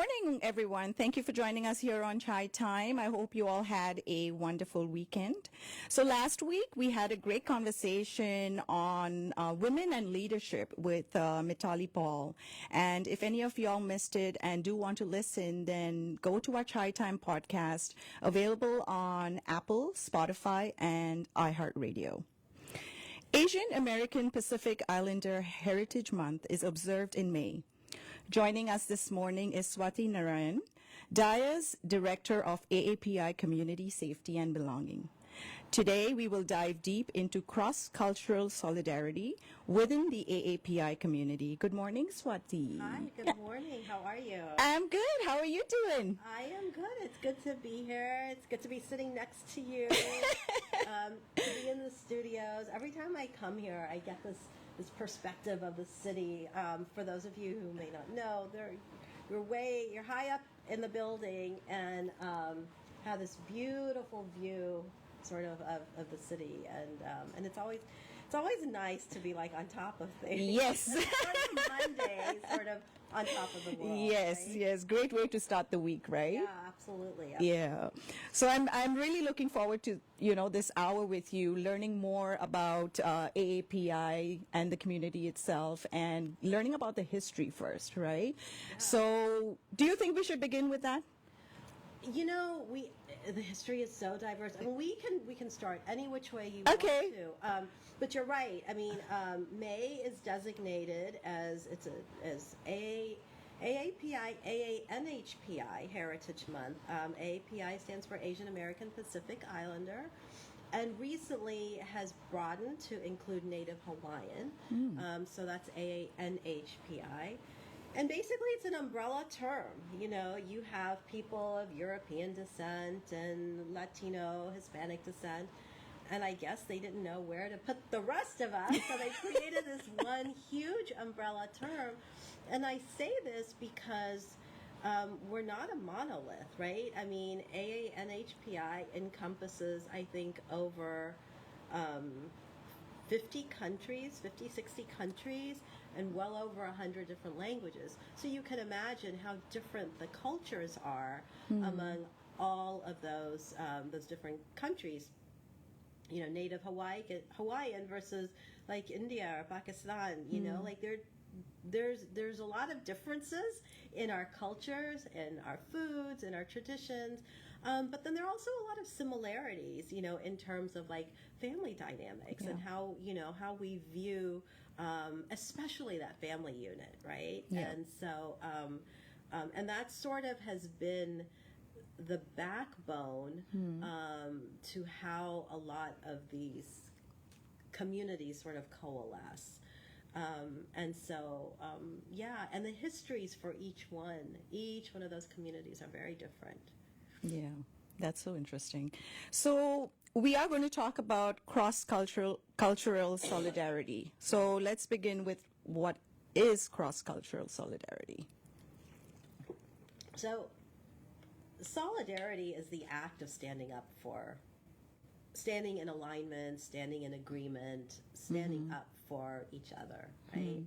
Morning, everyone. Thank you for joining us here on Chai Time. I hope you all had a wonderful weekend. So last week we had a great conversation on women and leadership with Mitali Paul. And if any of y'all missed it and do want to listen, then go to our Chai Time podcast, available on Apple, Spotify, and iHeartRadio. Asian American Pacific Islander Heritage Month is observed in May. Joining us this morning is Swati Narayan, Daya's Director of AAPI Community Safety and Belonging. Today, we will dive deep into cross-cultural solidarity within the AAPI community. Good morning, Swati. Hi, good morning. How are you? I'm good. How are you doing? I am good. It's good to be here. It's good to be sitting next to you, to be in the studios. Every time I come here, I get this perspective of the city. For those of you who may not know, you're high up in the building and have this beautiful view sort of the city, and it's always nice to be like on top of things. Yes. Monday, sort of on top of the world. Yes, right? yes. Great way to start the week, right? Yeah, absolutely. Yeah. So I'm really looking forward to, this hour with you, learning more about AAPI and the community itself and learning about the history first, right? Yeah. So do you think we should begin with that? The history is so diverse. I mean, we can start any which way you Okay. want to. But you're right. I mean, May is designated as AAPI, AANHPI Heritage Month. AAPI stands for Asian American Pacific Islander, and recently has broadened to include Native Hawaiian. So that's AANHPI. And basically, it's an umbrella term. You have people of European descent and Latino, Hispanic descent. And I guess they didn't know where to put the rest of us, so they created this one huge umbrella term. And I say this because we're not a monolith, right? I mean, AANHPI encompasses, I think, over 50 countries, 50, 60 countries, and well over 100 different languages. So you can imagine how different the cultures are among all of those different countries. Native Hawaiian versus like India or Pakistan. Like there's a lot of differences in our cultures, in our foods, in our traditions, but then there are also a lot of similarities, in terms of like family dynamics and how we view, especially that family unit, right? Yeah. And so, and that sort of has been the backbone to how a lot of these communities sort of coalesce. And so, and the histories for each one of those communities are very different. Yeah, that's so interesting. So we are going to talk about cross-cultural solidarity. So let's begin with what is cross-cultural solidarity. So solidarity is the act of standing in alignment, standing in agreement, standing up for each other, right?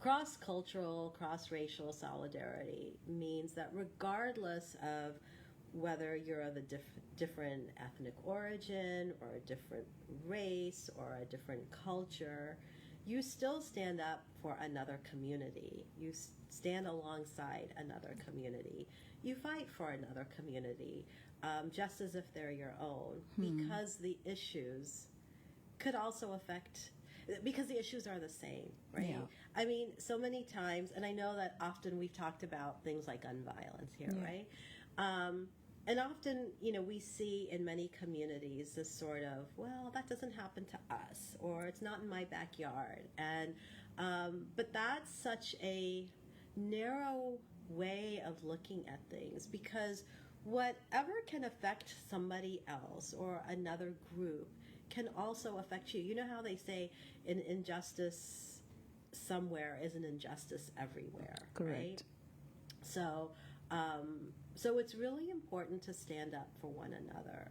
Cross-cultural, cross-racial solidarity means that regardless of whether you're of a different ethnic origin or a different race or a different culture, you still stand up for another community. You stand alongside another community. You fight for another community, just as if they're your own, because the issues could also affect, because the issues are the same, right? Yeah. I mean, so many times, and I know that often we've talked about things like gun violence here, right? And often, we see in many communities this sort of, well, that doesn't happen to us, or it's not in my backyard. And but that's such a narrow way of looking at things, because whatever can affect somebody else or another group can also affect you. You know how they say an injustice somewhere is an injustice everywhere, Correct. right? So it's really important to stand up for one another,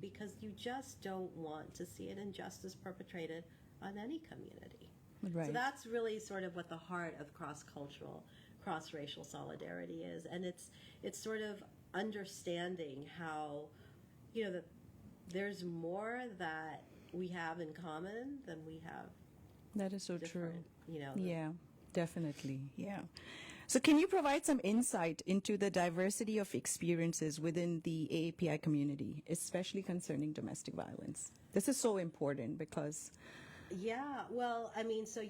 because you just don't want to see an injustice perpetrated on any community. Right. So that's really sort of what the heart of cross-cultural cross-racial solidarity is, and it's sort of understanding how, that there's more that we have in common than we have That is so true. different. Yeah, definitely. Yeah. So, can you provide some insight into the diversity of experiences within the AAPI community, especially concerning domestic violence? This is so important because. Yeah, well, I mean, so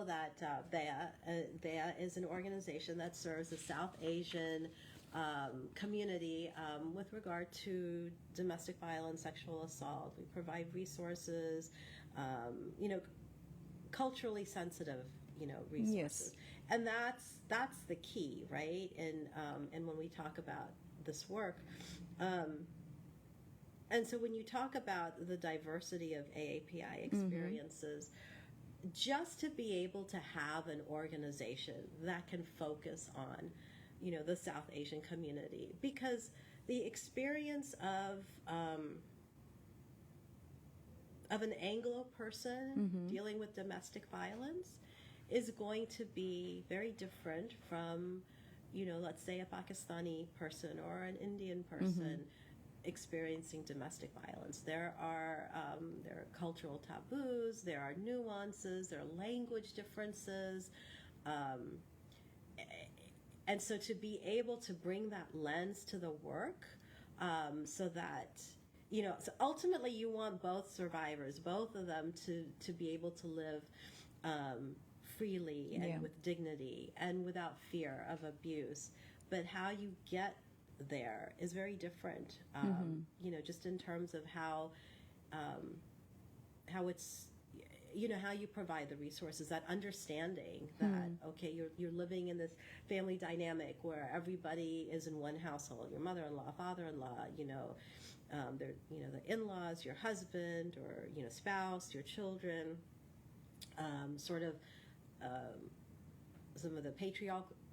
that Daya is an organization that serves the South Asian community with regard to domestic violence, sexual assault. We provide resources, culturally sensitive, resources, Yes. and that's the key, right? And when we talk about this work. And so when you talk about the diversity of AAPI experiences, just to be able to have an organization that can focus on, the South Asian community, because the experience of an Anglo person dealing with domestic violence is going to be very different from, let's say a Pakistani person or an Indian person experiencing domestic violence. There are cultural taboos, there are nuances, there are language differences, and so to be able to bring that lens to the work, so that so ultimately you want both survivors, both of them, to be able to live freely and with dignity and without fear of abuse. But how you get there is very different, just in terms of how it's, how you provide the resources, that understanding that, okay, you're living in this family dynamic where everybody is in one household, your mother-in-law, father-in-law, they're, the in-laws, your husband or, spouse, your children, some of the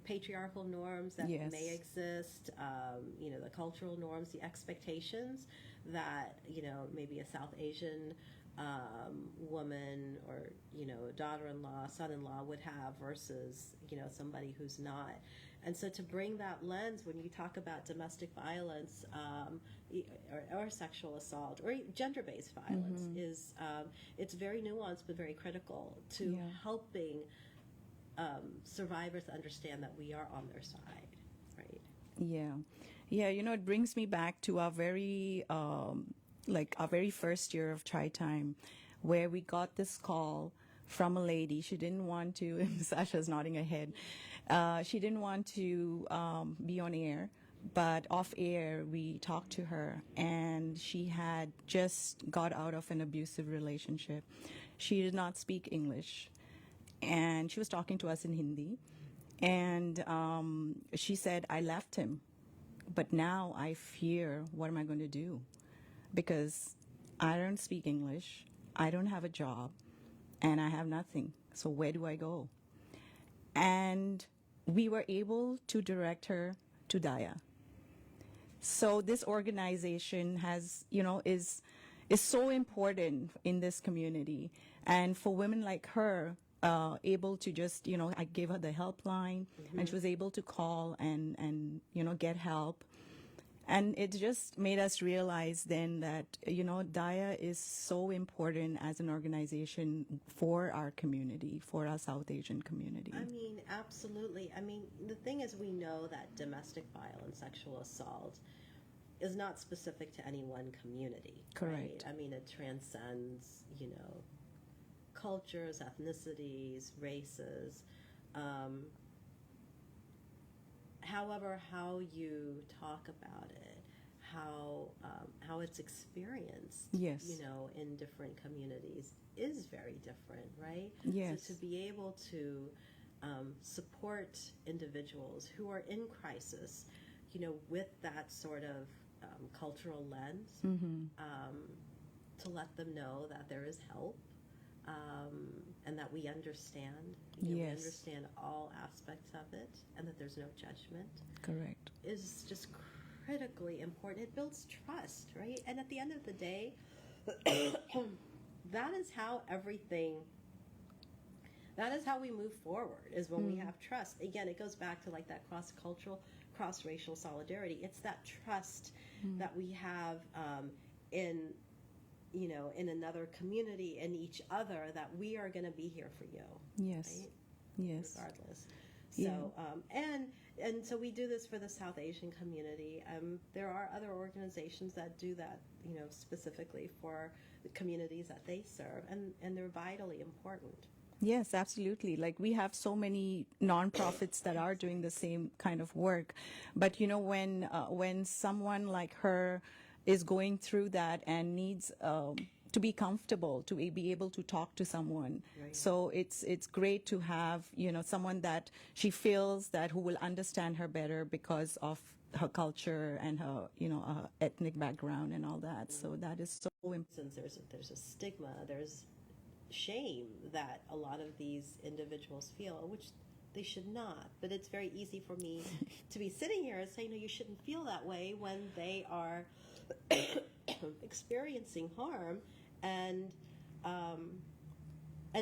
patriarchal norms that may exist, the cultural norms, the expectations that, maybe a South Asian woman or, daughter-in-law, son-in-law would have versus, somebody who's not. And so to bring that lens when you talk about domestic violence or sexual assault or gender-based violence is, it's very nuanced but very critical to helping survivors understand that we are on their side, right? Yeah, it brings me back to our very our very first year of Chai Time, where we got this call from a lady. She didn't want to. Sasha's nodding her head. She didn't want to be on air, but off air we talked to her, and she had just got out of an abusive relationship. She did not speak English, and she was talking to us in Hindi, and she said, I left him, but now I fear, what am I going to do? Because I don't speak English, I don't have a job, and I have nothing. So where do I go? And we were able to direct her to Daya. So this organization has, is so important in this community. And for women like her, able to just, I gave her the helpline, and she was able to call and get help. And it just made us realize then that, Daya is so important as an organization for our community, for our South Asian community. I mean, absolutely. I mean, the thing is, we know that domestic violence, sexual assault, is not specific to any one community. Correct. Right? I mean, it transcends, cultures, ethnicities, races. However, how you talk about it, how it's experienced, in different communities is very different, right? Yes. So to be able to support individuals who are in crisis, with that sort of cultural lens, to let them know that there is help, and that we understand. We understand all aspects of it, and that there's no judgment. Correct. Is just critically important. It builds trust, right? And at the end of the day, that is how everything that is how we move forward, is when we have trust. Again, it goes back to like that cross-cultural, cross-racial solidarity. It's that trust that we have in, you know, in another community, in each other, that we are going to be here for you. Yes. Right? Yes. Regardless. Yeah. So, and so we do this for the South Asian community. There are other organizations that do that, you know, specifically for the communities that they serve, and they're vitally important. Yes, absolutely. Like we have so many nonprofits that are doing the same kind of work, but you know, when someone like her is going through that and needs to be comfortable, to be able to talk to someone, Right. so it's great to have, you know, someone that she feels that who will understand her better because of her culture and her, you know, ethnic background and all that. So that is so important. Since there's a stigma, there's shame that a lot of these individuals feel, which they should not. But it's very easy for me to be sitting here and saying, no, you shouldn't feel that way, when they are experiencing harm and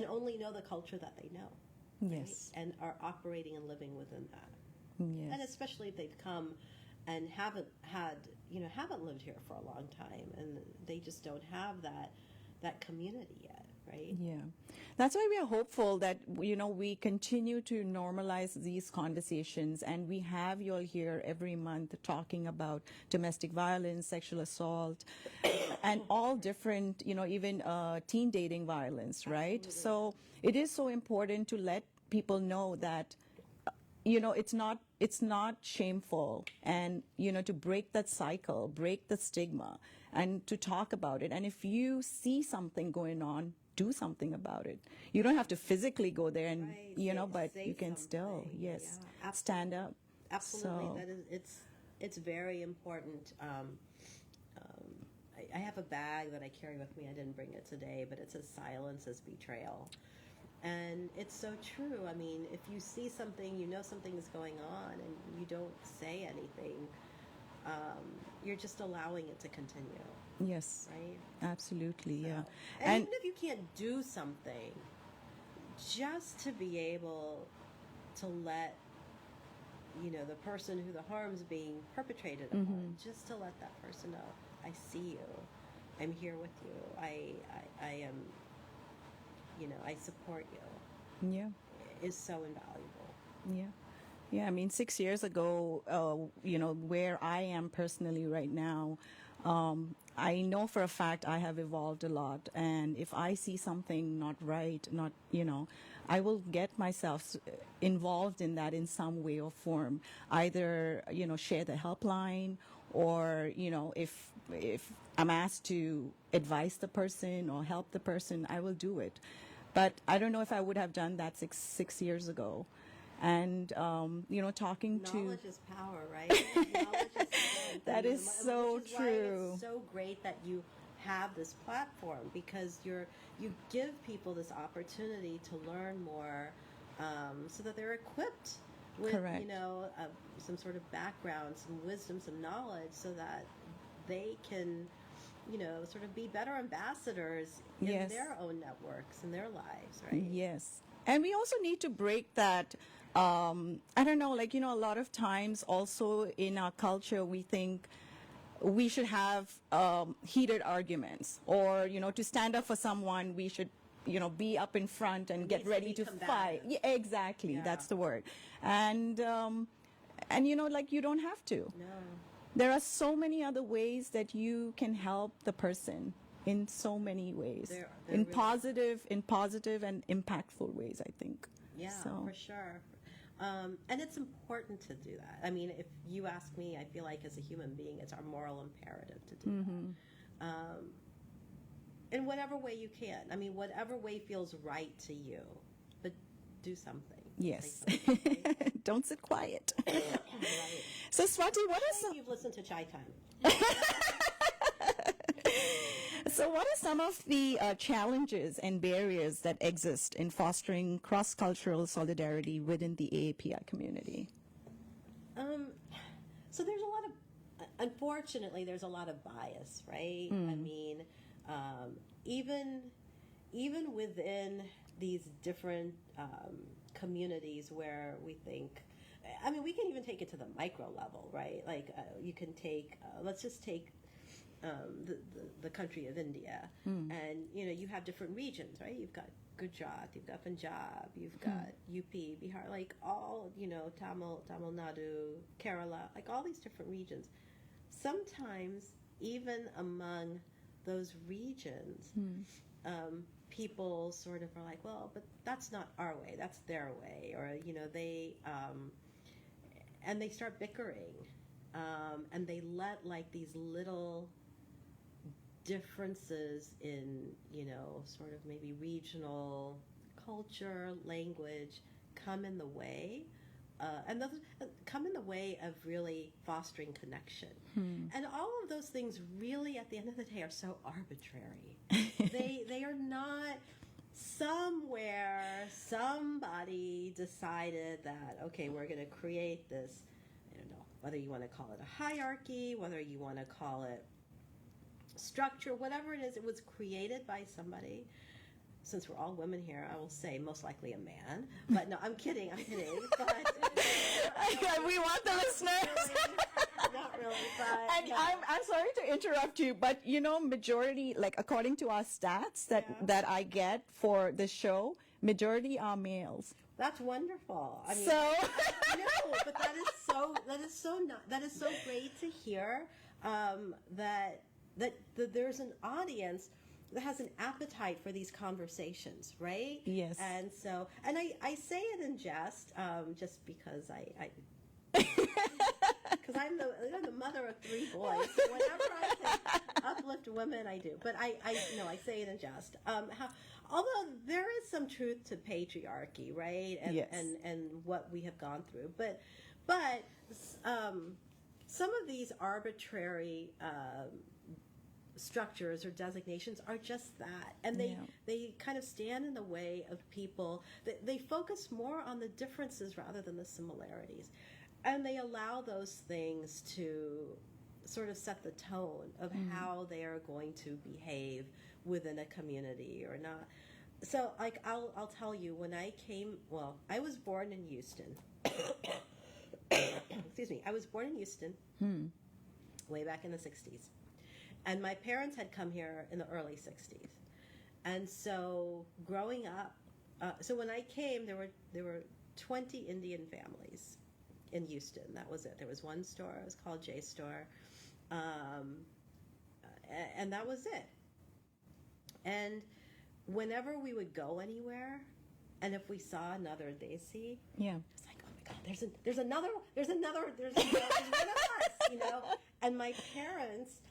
only know the culture that they know. Yes. Right? And are operating and living within that. Yes. And especially if they've come and haven't lived here for a long time, and they just don't have that community yet, right? Yeah. That's why we are hopeful that, you know, we continue to normalize these conversations, and we have you all here every month talking about domestic violence, sexual assault, and all different, you know, even teen dating violence, right? Absolutely. So it is so important to let people know that, you know, it's not shameful, and, you know, to break that cycle, break the stigma, and to talk about it. And if you see something going on, do something about it. You don't have to physically go there and, Right. you know, Say- but say you can still, something. yes, Yeah, stand up. Absolutely, So- that is it's very important. I have a bag that I carry with me. I didn't bring it today, but it says "Silence is betrayal," and it's so true. I mean, if you see something, you know something is going on, and you don't say anything, you're just allowing it to continue, Yes, right? absolutely, yeah. And even if you can't do something, just to be able to let, you know, the person who the harm's being perpetrated upon, just to let that person know, I see you, I'm here with you, I am, you know, I support you, Yeah. is so invaluable. Yeah. Yeah, I mean, 6 years ago, you know, where I am personally right now, I know for a fact I have evolved a lot. And if I see something not right, not, you know, I will get myself involved in that in some way or form. Either, you know, share the helpline, or, you know, if I'm asked to advise the person or help the person, I will do it. But I don't know if I would have done that six years ago. And, you know, talking to... Knowledge is power, right? Knowledge is strength. That is so which is true. Why it's so great that you have this platform, because you give people this opportunity to learn more, so that they're equipped with, Correct. you know, some sort of background, some wisdom, some knowledge, so that they can, you know, sort of be better ambassadors in Yes. their own networks, in their lives, right? Yes. And we also need to break that, I don't know, like, you know, a lot of times also in our culture, we think we should have heated arguments, or, you know, to stand up for someone, we should, you know, be up in front and get needs to ready be to combative. fight. Yeah, exactly. Yeah. That's the word. And, you know, like, you don't have to. No. There are so many other ways that you can help the person, in so many ways, There in really- positive and impactful ways, I think. Yeah, So- for sure. And it's important to do that. I mean, if you ask me, I feel like as a human being, it's our moral imperative to do that. In whatever way you can. I mean, whatever way feels right to you, but do something. Yes. Say something, right? Don't sit quiet. Right. So, Swati, what are Maybe some? you've listened to Chai Time. So, what are some of the challenges and barriers that exist in fostering cross-cultural solidarity within the AAPI community? So there's a lot of, unfortunately, there's a lot of bias, right? I mean, even within these different communities where we think, I mean, we can even take it to the micro level, right? Like you can take, let's just take the country of India, and you have different regions, right? You've got Gujarat, you've got Punjab, you've got UP, Bihar, like all Tamil Nadu, Kerala, like all these different regions. Sometimes even among those regions, people sort of are like, well, but that's not our way, that's their way, or they and they start bickering, and they let like these little differences in sort of maybe regional culture, language come in the way, and those come in the way of really fostering connection. And all of those things really at the end of the day are so arbitrary. they are not. Somewhere somebody decided that, okay, we're going to create this, I don't know, whether you want to call it a hierarchy, whether you want to call it structure, whatever it is, it was created by somebody. Since we're all women here, I will say most likely a man. But no, I'm kidding. But we want the listeners. Not really, but and no. I'm sorry to interrupt you, but majority, like according to our stats that I get for the show, majority are males. That's wonderful. I mean, So no, but that is so great to hear, that there's an audience that has an appetite for these conversations, right? Yes. And so, and I say it in jest, just because because I'm the mother of 3 boys. So whenever I can uplift women, I do. But I say it in jest. Although there is some truth to patriarchy, right? And Yes. and what we have gone through, but some of these arbitrary structures or designations are just that, and they kind of stand in the way of people. They focus more on the differences rather than the similarities, and they allow those things to sort of set the tone of how they are going to behave within a community or not. So, like, I'll tell you, when I came, well, I was born in Houston. Excuse me. I was born in Houston way back in the 60s. And my parents had come here in the early 60s. And so growing up, so when I came, there were 20 Indian families in Houston. That was it. There was one store. It was called J Store. And that was it. And whenever we would go anywhere, and if we saw another Desi, it's like, oh my God, there's another one of us, And my parents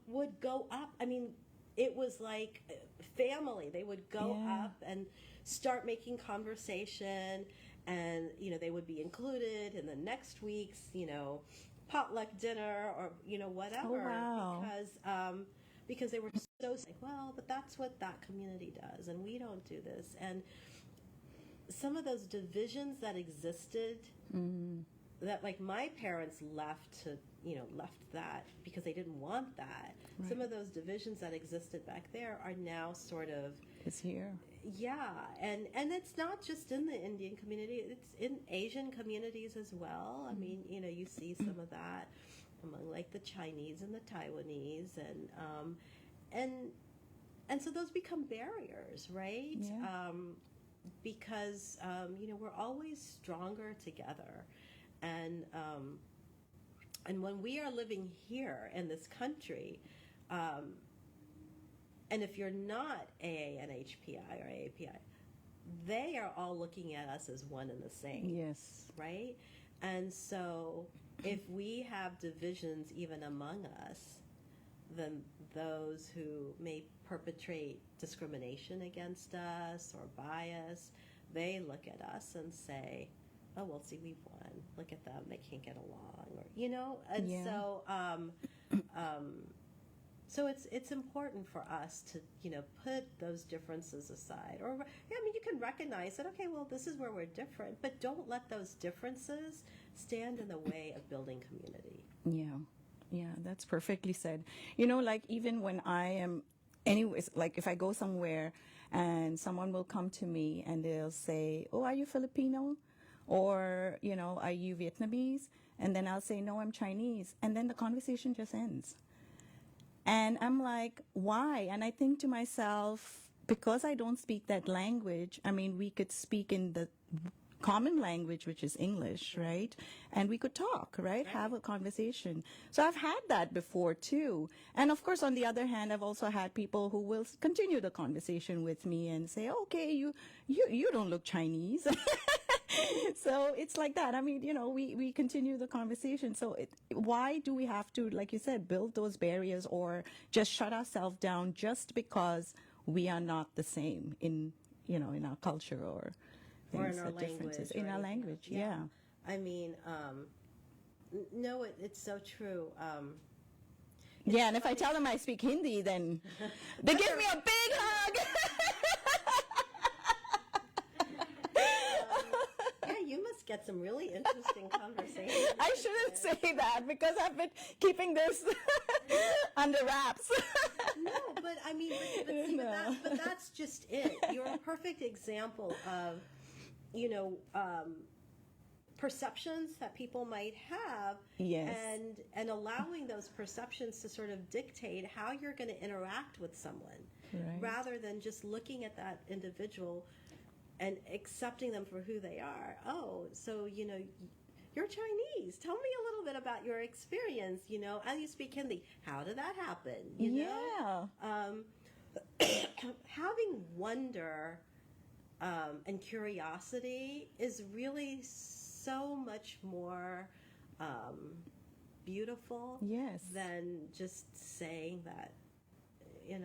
would go up. I mean, it was like family. They would go up and start making conversation, and they would be included in the next week's potluck dinner or whatever. Oh, wow. Because they were so like, well, but that's what that community does, and we don't do this. And some of those divisions that existed, that like my parents left that because they didn't want that. Right. Some of those divisions that existed back there are now sort of it's here. Yeah, and it's not just in the Indian community; it's in Asian communities as well. I mean, you see some of that among like the Chinese and the Taiwanese, and so those become barriers, right? Yeah. Because we're always stronger together, and when we are living here in this country, and if you're not AANHPI or AAPI, they are all looking at us as one and the same. Yes. Right? And so if we have divisions even among us, then those who may perpetrate discrimination against us or bias, they look at us and say, oh, well, see, we've won. Look at them. They can't get along. Or, and so it's important for us to, put those differences aside. Or, you can recognize that, okay, well, this is where we're different, but don't let those differences stand in the way of building community. Yeah, that's perfectly said. Like even when I am anyways, like if I go somewhere and someone will come to me and they'll say, "Oh, are you Filipino?" Or, "Are you Vietnamese?" And then I'll say, "No, I'm Chinese." And then the conversation just ends. And I'm like, why? And I think to myself, because I don't speak that language, I mean, we could speak in the common language, which is English, right? And we could talk, right? Have a conversation. So I've had that before too. And of course, on the other hand, I've also had people who will continue the conversation with me and say, "Okay, you don't look Chinese." So it's like that. I mean, we continue the conversation. So why do we have to, like you said, build those barriers or just shut ourselves down just because we are not the same in our culture or things, in our differences language, in our right? language? Yeah. I mean, no, it's so true. Yeah, and if I tell them I speak Hindi, then they give me a big hug. Yeah, you must get some really interesting conversations. I shouldn't say that because I've been keeping this under wraps. No, but I mean, but that's just it. You're a perfect example of, perceptions that people might have, Yes. and allowing those perceptions to sort of dictate how you're going to interact with someone, Right. rather than just looking at that individual and accepting them for who they are. Oh, so you're Chinese. Tell me a little bit about your experience. And you speak Hindi. How did that happen? Yeah. Having wonder and curiosity is really so much more beautiful, Yes. than just saying that,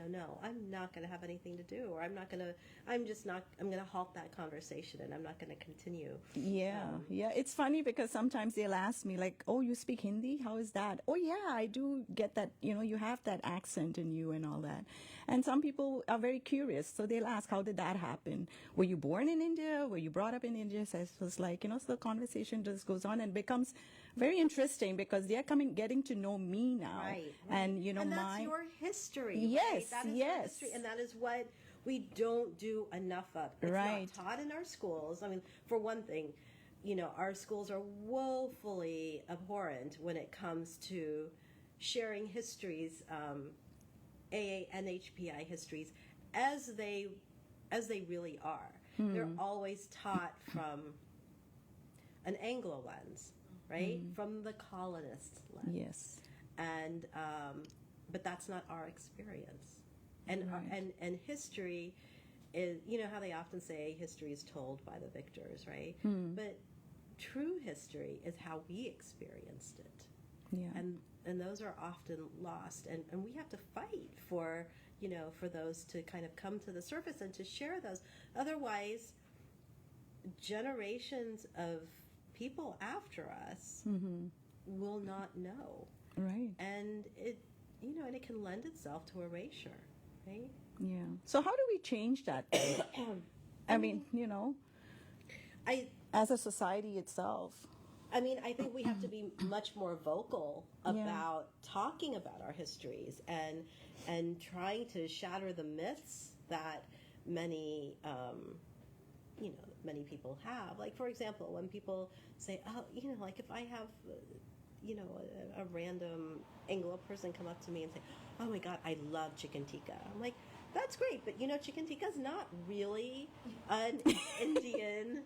no, I'm not going to have anything to do, or I'm going to halt that conversation and I'm not going to continue. Yeah, yeah. It's funny because sometimes they'll ask me like, "Oh, you speak Hindi? How is that?" "Oh, yeah, I do get that. You have that accent in you and all that." And some people are very curious, so they'll ask, "How did that happen? Were you born in India? Were you brought up in India?" So it's like, so the conversation just goes on and becomes very interesting because they're getting to know me now, Right. and And that's your history. Yes, right? That is your yes. history, and that is what we don't do enough of. It's Right. not taught in our schools. I mean, for one thing, our schools are woefully abhorrent when it comes to sharing histories, AA and HPI histories, as they really are. They're always taught from an Anglo lens, right? From the colonist lens. Yes. And but that's not our experience. And Right. and history is, how they often say history is told by the victors, right? But true history is how we experienced it. Yeah. And those are often lost, and we have to fight for for those to kind of come to the surface and to share those. Otherwise, generations of people after us will not know, Right. and it and it can lend itself to erasure, right? Yeah. So how do we change that? I mean, I as a society itself. I mean, I think we have to be much more vocal about talking about our histories and trying to shatter the myths that many many people have. Like, for example, when people say, "Oh, like if I have a random Anglo person come up to me and say, 'Oh my God, I love chicken tikka.'" I'm like, "That's great, but chicken tikka is not really an Indian,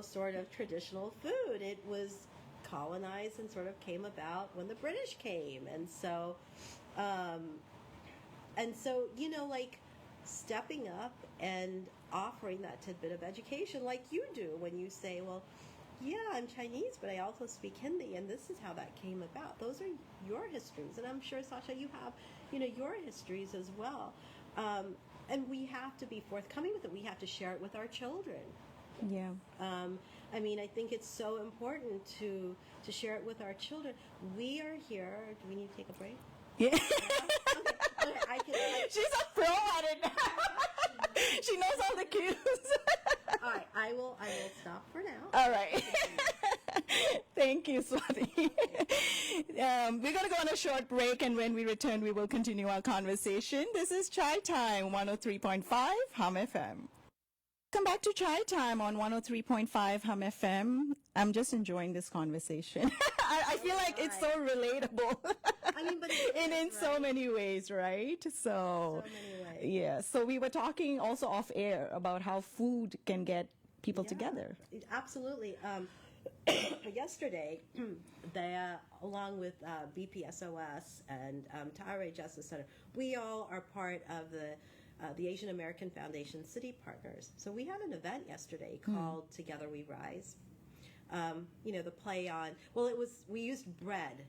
sort of traditional food. It was colonized and sort of came about when the British came, and so, like stepping up and offering that tidbit of education, like you do when you say, well, yeah, I'm Chinese, but I also speak Hindi, and this is how that came about. Those are your histories, and I'm sure, Sasha, you have, your histories as well. And we have to be forthcoming with it. We have to share it with our children. Yeah. I mean, I think it's so important to share it with our children. We are here. Do we need to take a break? Yeah. Okay, She's a pro at it now. She knows all the cues. All right, I will stop for now. All right. Thank you, Swati. We're going to go on a short break, and when we return, we will continue our conversation. This is Chai Time, 103.5 Hum FM. Welcome back to Chai Time on 103.5 Hum FM. I'm just enjoying this conversation. I feel like it's so relatable. I mean, but it is, in so right? many ways, right? So many ways. Yeah. So we were talking also off air about how food can get people together. Absolutely. Yesterday, Daya, along with BPSOS and Tare Justice Center, we all are part of the Asian American Foundation City Partners. So we had an event yesterday called Together We Rise. The play on, we used bread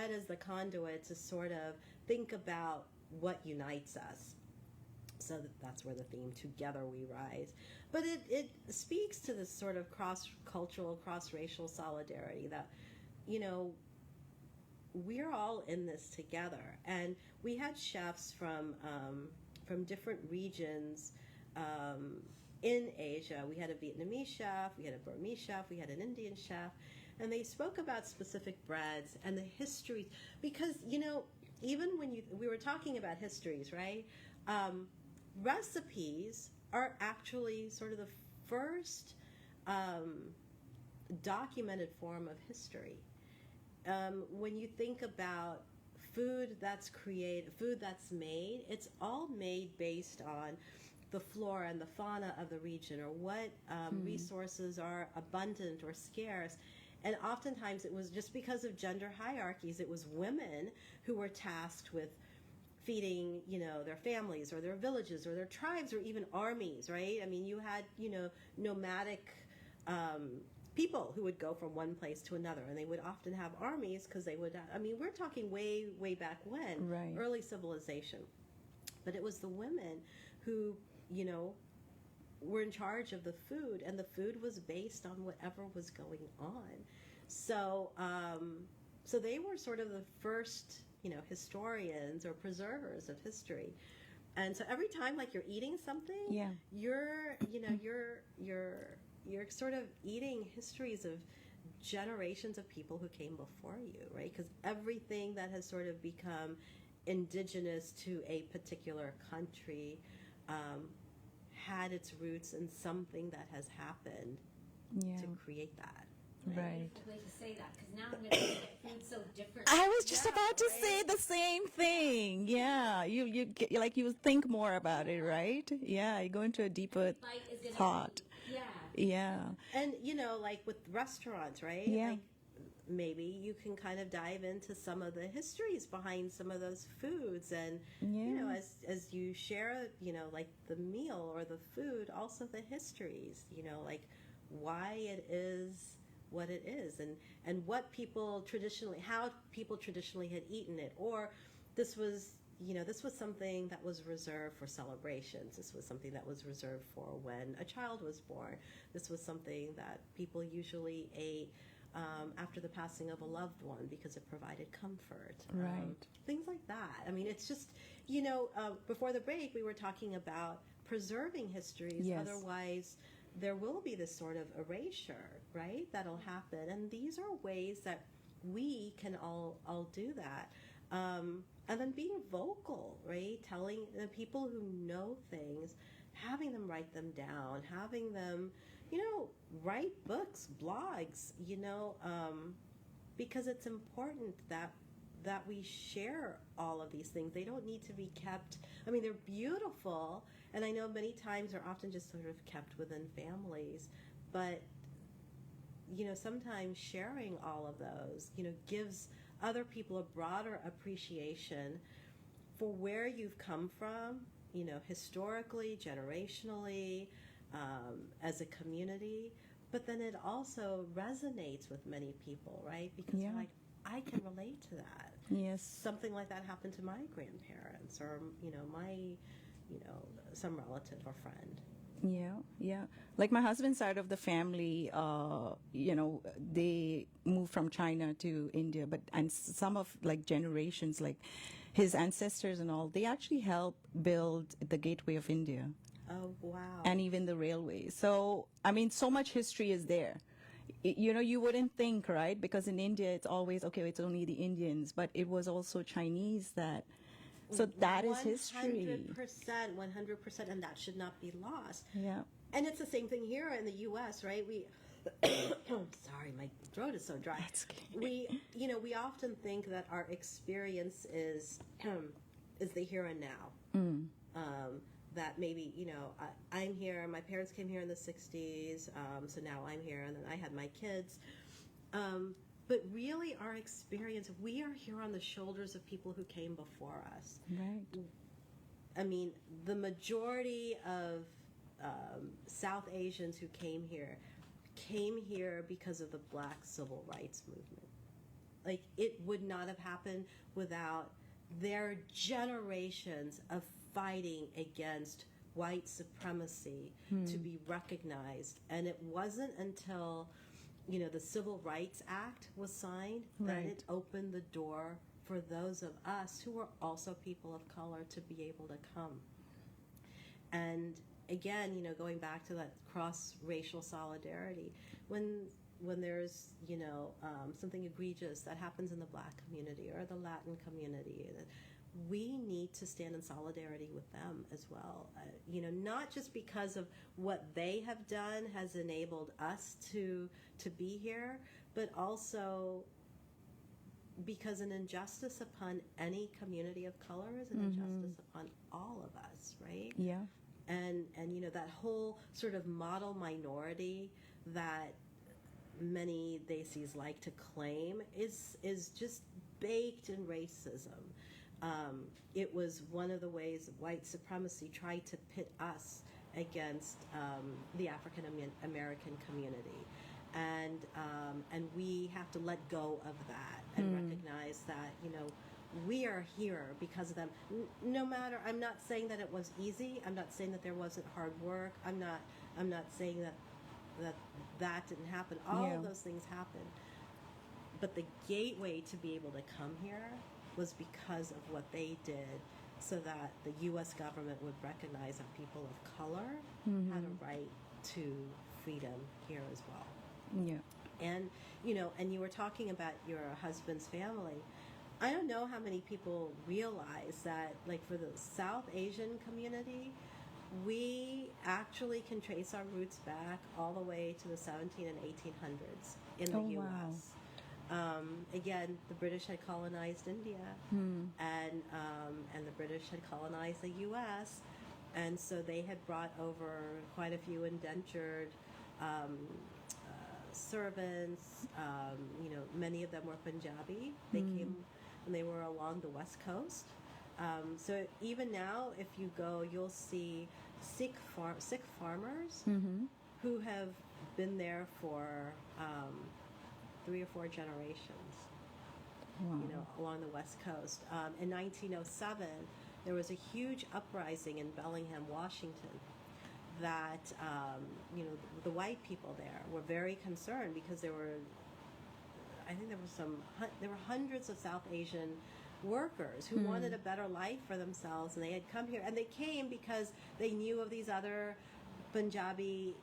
as the conduit to sort of think about what unites us. So that's where the theme, Together We Rise. But it speaks to this sort of cross-cultural, cross-racial solidarity that, we're all in this together. And we had chefs from different regions in Asia. We had a Vietnamese chef, we had a Burmese chef, we had an Indian chef, and they spoke about specific breads and the histories. Because, even when we were talking about histories, right? Recipes are actually sort of the first documented form of history. When you think about food that's created, food that's made, it's all made based on the flora and the fauna of the region, or what resources are abundant or scarce. And oftentimes it was just because of gender hierarchies, it was women who were tasked with feeding, their families or their villages or their tribes or even armies, right? I mean, you had, nomadic people who would go from one place to another, and they would often have armies because they would, we're talking way, way back when, right. Early civilization. But it was the women who, were in charge of the food, and the food was based on whatever was going on. So, so they were sort of the first, historians or preservers of history. And so every time, like, you're eating something, you're sort of eating histories of generations of people who came before you, right? Because everything that has sort of become indigenous to a particular country had its roots in something that has happened to create that. Right. Way to say that, because now I'm going to get food so different. I was just about to say the same thing. Yeah, you you think more about it, right? Yeah, you go into a deeper thought. Yeah. And like with restaurants, right? Yeah. Like, maybe you can kind of dive into some of the histories behind some of those foods, and as you share, like the meal or the food, also the histories, like why it is what it is, and what people traditionally, how people traditionally had eaten it, or this was something that was reserved for celebrations. This was something that was reserved for when a child was born. This was something that people usually ate after the passing of a loved one because it provided comfort. Right. Things like that. I mean, it's just, before the break, we were talking about preserving histories. Yes. Otherwise, there will be this sort of erasure, right? That'll happen. And these are ways that we can all do that. And then being vocal, right? Telling the people who know things, having them write them down, having them, write books, blogs, because it's important that we share all of these things. They don't need to be kept. I mean, they're beautiful, and I know many times they're often just sort of kept within families, but sometimes sharing all of those, gives other people a broader appreciation for where you've come from, historically, generationally, as a community. But then it also resonates with many people, right? Because you're like, I can relate to that. Yes. Something like that happened to my grandparents, or my, some relative or friend. Yeah. Like my husband's side of the family, they moved from China to India, and some of like generations, like his ancestors and all, they actually helped build the Gateway of India. Oh, wow. And even the railway. So, I mean, so much history is there. you know, you wouldn't think, right? Because in India, it's always, okay, it's only the Indians, but it was also Chinese that, so that is history. 100%, and that should not be lost. Yeah. And it's the same thing here in the U.S., right? Sorry, my throat is so dry. That's okay. We often think that our experience is the here and now. That maybe, I'm here, my parents came here in the 60s, so now I'm here, and then I had my kids. But really, our experience, we are here on the shoulders of people who came before us. Right. I mean, the majority of South Asians who came here because of the Black Civil Rights Movement. Like, it would not have happened without their generations of fighting against white supremacy to be recognized. And it wasn't until, the Civil Rights Act was signed that Right. it opened the door for those of us who are also people of color to be able to come. And again, going back to that cross-racial solidarity, when there's, something egregious that happens in the Black community or the Latin community, we need to stand in solidarity with them as well. Not just because of what they have done has enabled us to be here, but also because an injustice upon any community of color is an injustice upon all of us, right? Yeah. And that whole sort of model minority that many Desis like to claim is just baked in racism. It was one of the ways white supremacy tried to pit us against the African American community. And we have to let go of that and recognize that, we are here because of them. No matter, I'm not saying that it was easy. I'm not saying that there wasn't hard work. I'm not saying that didn't happen. All of those things happened. But the gateway to be able to come here was because of what they did, so that the U.S. government would recognize that people of color had a right to freedom here as well. Yeah. And, and you were talking about your husband's family. I don't know how many people realize that, like, for the South Asian community, we actually can trace our roots back all the way to the 17 and 1800s in the U.S. Wow. Again, the British had colonized India, and the British had colonized the U.S., and so they had brought over quite a few indentured servants. Many of them were Punjabi. They came and they were along the West Coast. So even now, if you go, you'll see Sikh farmers who have been there for 3 or 4 generations. Wow. Along the West Coast. In 1907, there was a huge uprising in Bellingham, Washington, that the white people there were very concerned because there were hundreds of South Asian workers who wanted a better life for themselves, and they had come here, and they came because they knew of these other Punjabi,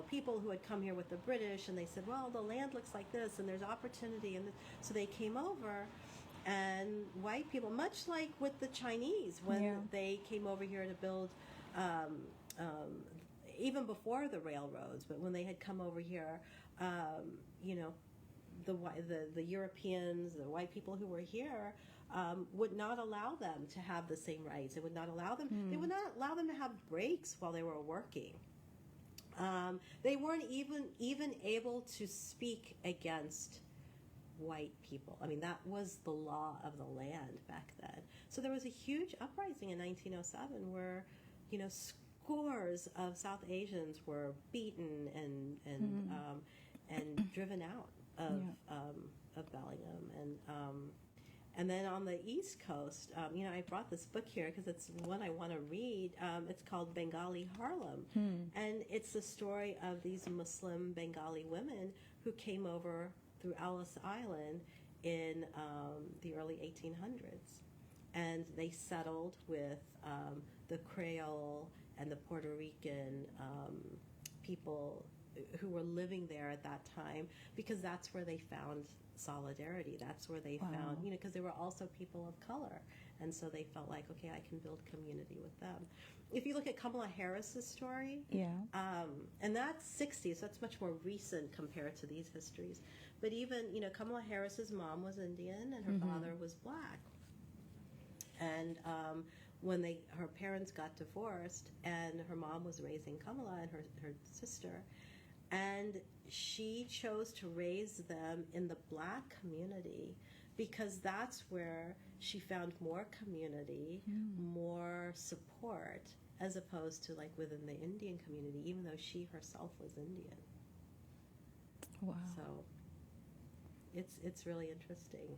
people who had come here with the British, and they said, well, the land looks like this, and there's opportunity, and so they came over, and white people, much like with the Chinese, when they came over here to build, even before the railroads, but when they had come over here, the Europeans, the white people who were here, would not allow them to have the same rights. It would not allow them. They would not allow them to have breaks while they were working. They weren't even able to speak against white people. I mean, that was the law of the land back then. So there was a huge uprising in 1907 where, scores of South Asians were beaten and driven out of Bellingham. And then on the East Coast, I brought this book here because it's one I want to read. It's called Bengali Harlem. And it's the story of these Muslim Bengali women who came over through Ellis Island in the early 1800s. And they settled with the Creole and the Puerto Rican people who were living there at that time, because that's where they found solidarity. That's where they found, because there were also people of color. And so they felt like, okay, I can build community with them. If you look at Kamala Harris's story, and that's 60s, so that's much more recent compared to these histories. But even, Kamala Harris's mom was Indian and her father was black. And when her parents got divorced, and her mom was raising Kamala and her sister, and she chose to raise them in the black community because that's where she found more community, more support, as opposed to like within the Indian community, even though she herself was Indian. Wow. So it's really interesting.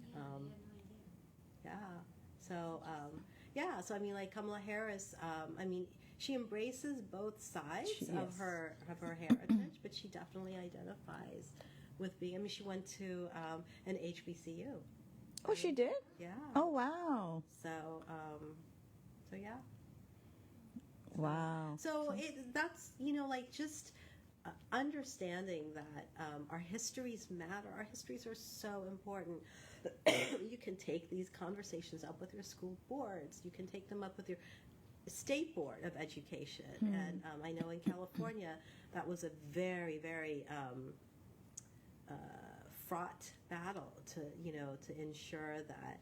Yeah, I had no idea. So I mean, like Kamala Harris, I mean, she embraces both sides of her heritage, but she definitely identifies with being. I mean, she went to an HBCU. Oh, she did? Yeah. Oh, wow. So yeah. Wow. So that's like just understanding that our histories matter. Our histories are so important. You can take these conversations up with your school boards. You can take them up with your state board of education. And I know in California that was a very, very fraught battle to ensure that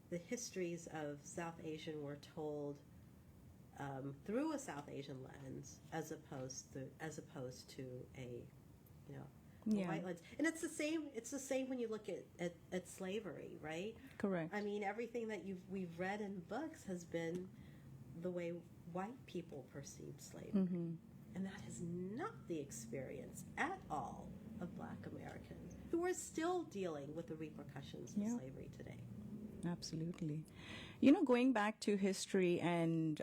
the histories of South Asian were told through a South Asian lens, as opposed to a white lens. And it's the same. It's the same when you look at slavery, right? Correct. I mean, everything that we've read in books has been the way white people perceived slavery, and that is not the experience at all of Black Americans, who are still dealing with the repercussions of slavery today. Absolutely. Going back to history and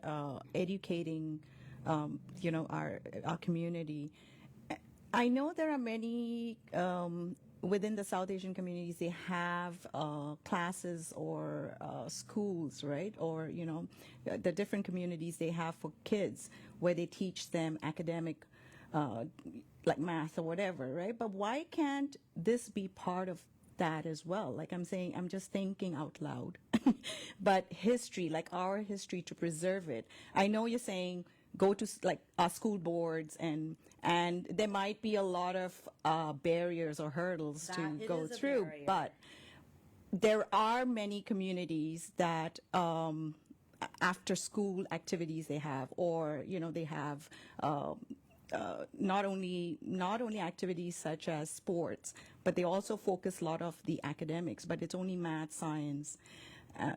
educating, our community, I know there are many within the South Asian communities. They have classes or schools, right? Or the different communities they have for kids where they teach them academic, like math or whatever, right? But why can't this be part of that as well? Like I'm just thinking out loud. But history, like our history, to preserve it. I know you're saying go to like our school boards, and there might be a lot of barriers or hurdles to go through, but there are many communities that after school activities they have, or they have not only activities such as sports, but they also focus a lot of the academics, but it's only math, science,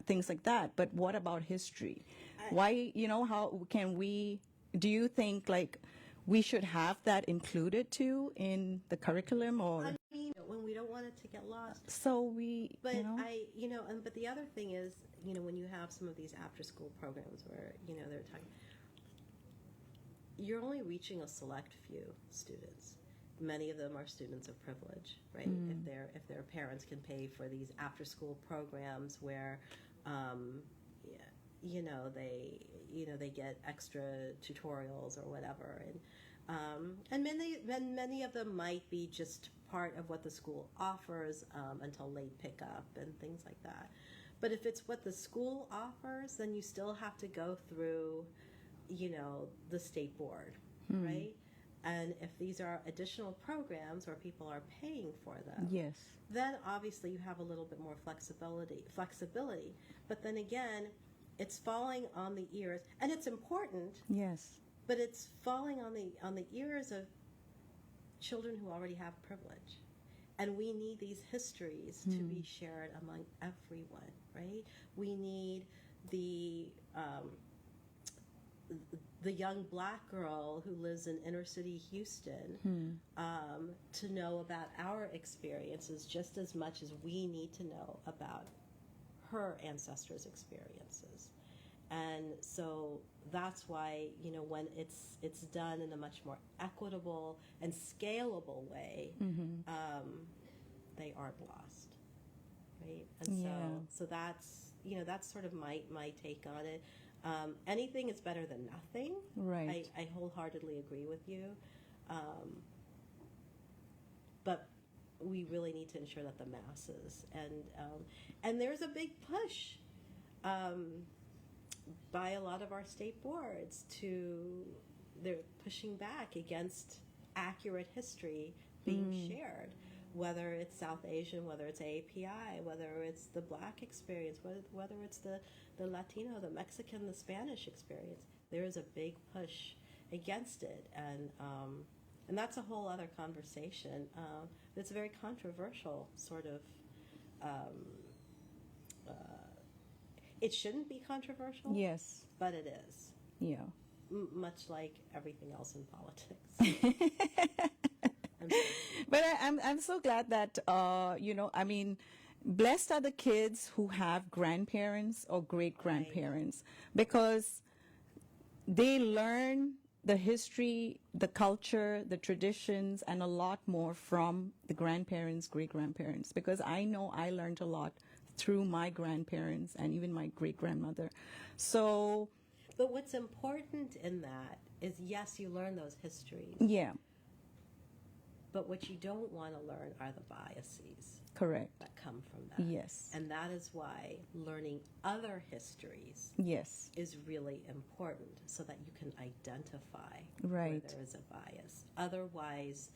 things like that. But what about history? Why, how can we, do you think like we should have that included too in the curriculum? Or I mean, when we don't want it to get lost. But but the other thing is, when you have some of these after school programs where, they're talking, you're only reaching a select few students. Many of them are students of privilege, right? If their parents can pay for these after school programs where they get extra tutorials or whatever, and many of them might be just part of what the school offers until late pickup and things like that. But if it's what the school offers, then you still have to go through the state board, right? And if these are additional programs where people are paying for them, yes, then obviously you have a little bit more flexibility. But then again, it's falling on the ears, and it's important. Yes. But it's falling on the ears of children who already have privilege. And we need these histories to be shared among everyone, right? We need the young Black girl who lives in inner city Houston to know about our experiences just as much as we need to know about her ancestors' experiences. And so that's why, when it's done in a much more equitable and scalable way, they aren't lost, right? And so that's sort of my take on it. Anything is better than nothing. Right. I wholeheartedly agree with you. But we really need to ensure that the masses, and there's a big push by a lot of our state boards they're pushing back against accurate history being shared, whether it's South Asian, whether it's AAPI, whether it's the Black experience, whether it's the Latino, the Mexican, the Spanish experience. There is a big push against it, and that's a whole other conversation. It's a very controversial sort of. It shouldn't be controversial. Yes. But it is. Yeah. Much like everything else in politics. But I'm so glad that I mean, blessed are the kids who have grandparents or great grandparents, because they learn the history, the culture, the traditions, and a lot more from the grandparents, great grandparents. Because I know I learned a lot through my grandparents and even my great grandmother. So. But what's important in that is, yes, you learn those histories. Yeah. But what you don't want to learn are the biases. Correct. That come from that. Yes. And that is why learning other histories yes. is really important, so that you can identify right. where there is a bias. Otherwise,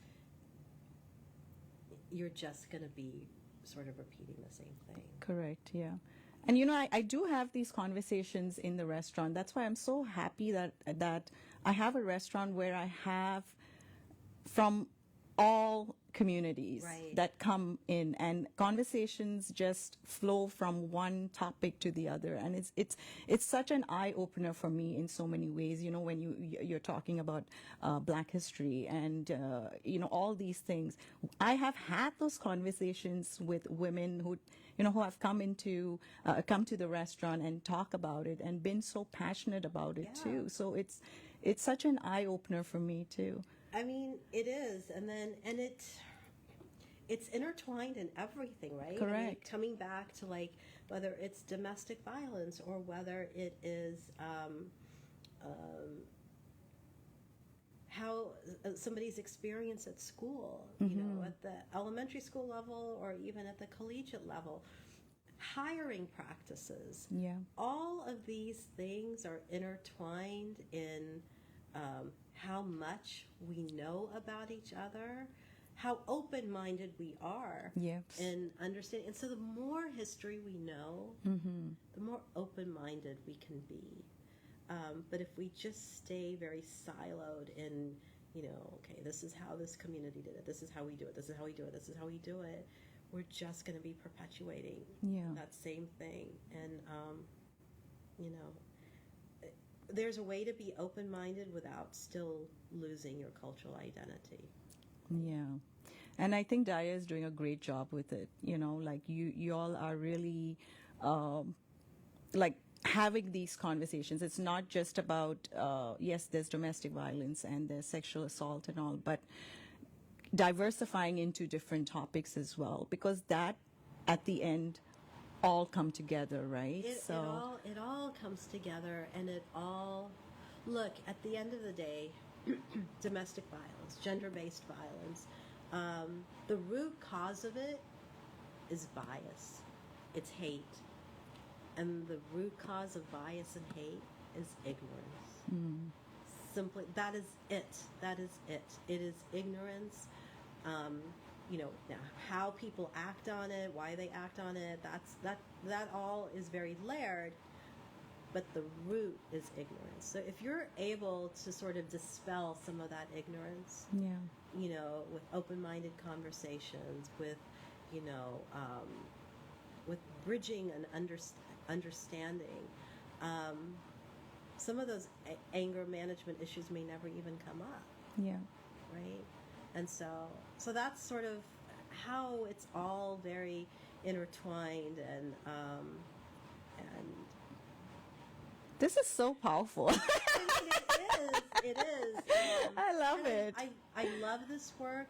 you're just going to be sort of repeating the same thing. Correct, yeah. And I do have these conversations in the restaurant. That's why I'm so happy that I have a restaurant where I have from all communities right. that come in, and conversations just flow from one topic to the other, and it's such an eye opener for me in so many ways. When you're talking about Black history and all these things, I have had those conversations with women who have come to the restaurant and talk about it and been so passionate about it yeah. too. So it's such an eye opener for me too. I mean, it is, and it's intertwined in everything, right? Correct. I mean, coming back to whether it's domestic violence or whether it is how somebody's experience at school, at the elementary school level or even at the collegiate level, hiring practices. Yeah. All of these things are intertwined in how much we know about each other, how open-minded we are yes. in understanding. And so the more history we know, the more open-minded we can be. But if we just stay very siloed in, okay, this is how this community did it, this is how we do it, this is how we do it, this is how we do it, we're just going to be perpetuating that same thing. And, there's a way to be open-minded without still losing your cultural identity. Yeah. And I think Daya is doing a great job with it. You all are really having these conversations. It's not just about, yes, there's domestic violence and there's sexual assault and all, but diversifying into different topics as well, because that at the end all come together, right? It all comes together, and look, at the end of the day, domestic violence, gender-based violence, the root cause of it is bias. It's hate. And the root cause of bias and hate is ignorance. Simply, that is it. That is it. It is ignorance. Now how people act on it, why they act on it, that all is very layered, but the root is ignorance. So if you're able to sort of dispel some of that ignorance, with open-minded conversations, with with bridging and understanding, some of those anger management issues may never even come up. Yeah. Right? And so that's sort of how it's all very intertwined, and this is so powerful. It is. I love it. I love this work.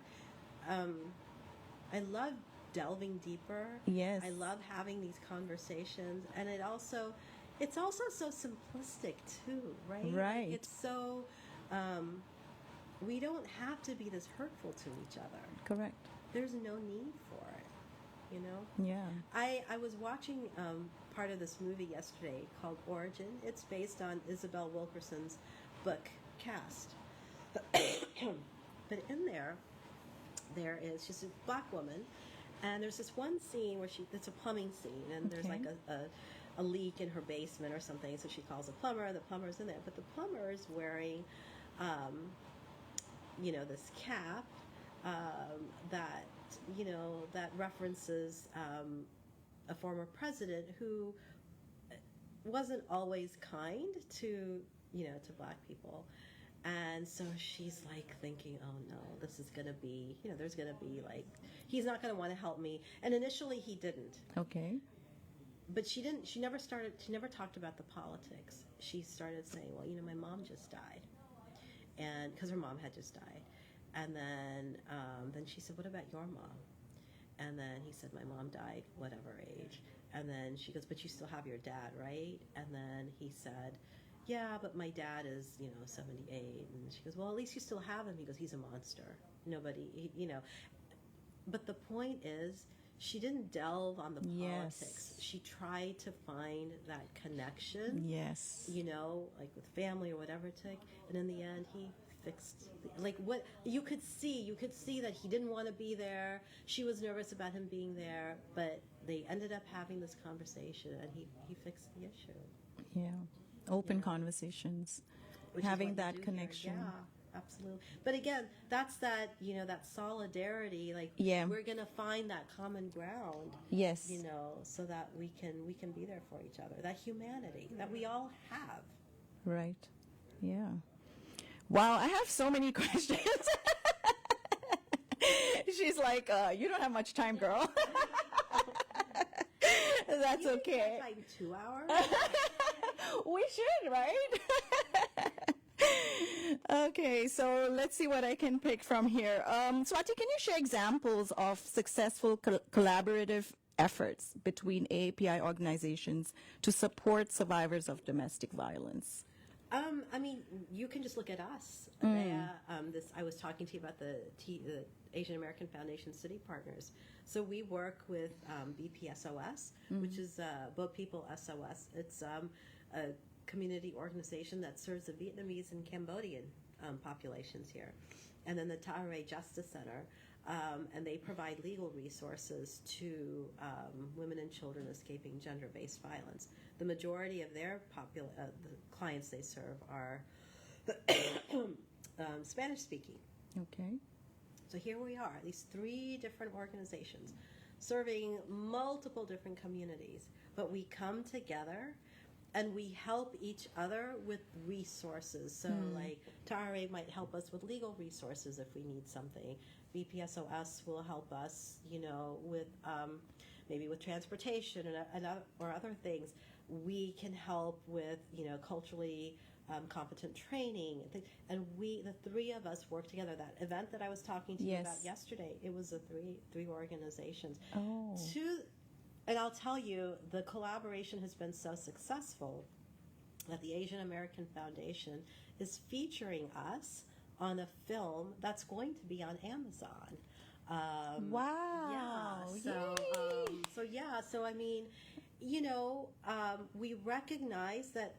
I love delving deeper. Yes. I love having these conversations, and it's also so simplistic too, right? Right. It's so we don't have to be this hurtful to each other. Correct. There's no need for it, you know? Yeah. I was watching part of this movie yesterday called Origin. It's based on Isabel Wilkerson's book, Caste. But in there is just a black woman, and there's this one scene where it's a plumbing scene, and there's Okay. like a leak in her basement or something, so she calls a plumber. The plumber's in there, but the plumber is wearing, this cap that, that references a former president who wasn't always kind to black people. And so she's like thinking, oh no, this is going to be, there's going to be like, he's not going to want to help me. And initially he didn't. Okay. But she never talked about the politics. She started saying, well, my mom just died. And because her mom had just died. And then she said, what about your mom? And then he said, my mom died, whatever age. And then she goes, but you still have your dad, right? And then he said, yeah, but my dad is, 78. And she goes, well, at least you still have him. He goes, he's a monster. Nobody, But the point is, she didn't delve on the politics. She tried to find that connection. Yes. Like with family or whatever it took. And in the end, he fixed, like what you could see that he didn't want to be there. She was nervous about him being there, but they ended up having this conversation, and he fixed the issue. Yeah. Open conversations. Which is Having what you that do here. connection. Yeah, absolutely. But again, that's that, that solidarity, like we're going to find that common ground. Yes. So that we can be there for each other. That humanity that we all have. Right. Yeah. Wow, I have so many questions. She's like, you don't have much time, girl. That's okay. Like 2 hours? We should, right? Okay, so let's see what I can pick from here. Swati, can you share examples of successful collaborative efforts between AAPI organizations to support survivors of domestic violence? You can just look at us. Daya, I was talking to you about the Asian American Foundation City Partners. So we work with BPSOS, which is Boat People SOS. It's a community organization that serves the Vietnamese and Cambodian populations here. And then the Tahare Justice Center, and they provide legal resources to women and children escaping gender-based violence. The majority of their the clients they serve are Spanish-speaking. Okay. So here we are, these 3 different organizations serving multiple different communities, but we come together and we help each other with resources. So like Tahare might help us with legal resources if we need something. BPSOS will help us, with maybe with transportation or other things. We can help with, culturally competent training. And the 3 of us work together. That event that I was talking to you about yesterday, it was the three organizations. Oh. And I'll tell you, the collaboration has been so successful that the Asian American Foundation is featuring us on a film that's going to be on Amazon. Wow. Yeah. So I mean, we recognize that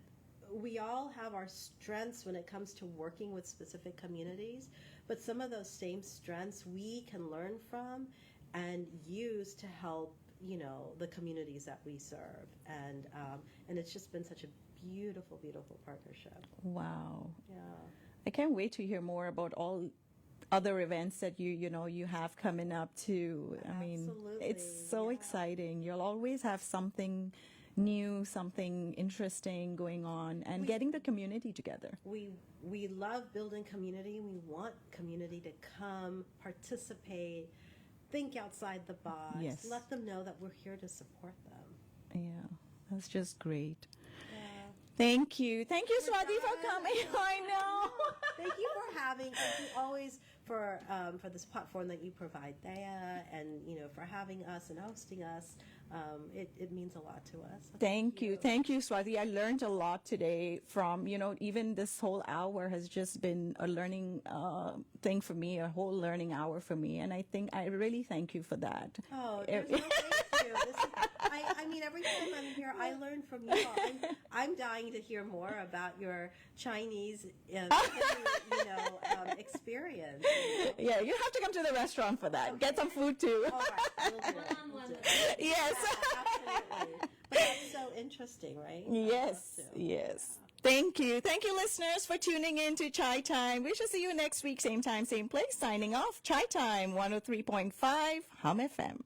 we all have our strengths when it comes to working with specific communities, but some of those same strengths we can learn from and use to help, the communities that we serve. And it's just been such a beautiful, beautiful partnership. Wow. Yeah. I can't wait to hear more about all other events that you have coming up too. I mean, it's so exciting. You'll always have something new, something interesting going on, and getting the community together. We love building community. We want community to come, participate, think outside the box. Yes. Let them know that we're here to support them. Yeah, that's just great. Yeah. Thank you, Swati, for coming. I know. Thank you for having us. You always for this platform that you provide, Daya, and for having us and hosting us. It means a lot to us. So Thank you, Swati. I learned a lot today from, even this whole hour has just been a learning thing for me, a whole learning hour for me, and I really thank you for that. Oh, there's no thank you. I mean, every time I'm here, I learn from you all. I'm dying to hear more about your Chinese, experience. Yeah, you have to come to the restaurant for that. Get some food too. All right, we'll do it. We'll do it. Yes. Yeah, absolutely. But that's so interesting, right? Yes, yes. Thank you, listeners, for tuning in to Chai Time. We shall see you next week, same time, same place. Signing off, Chai Time, 103.5 Hum FM.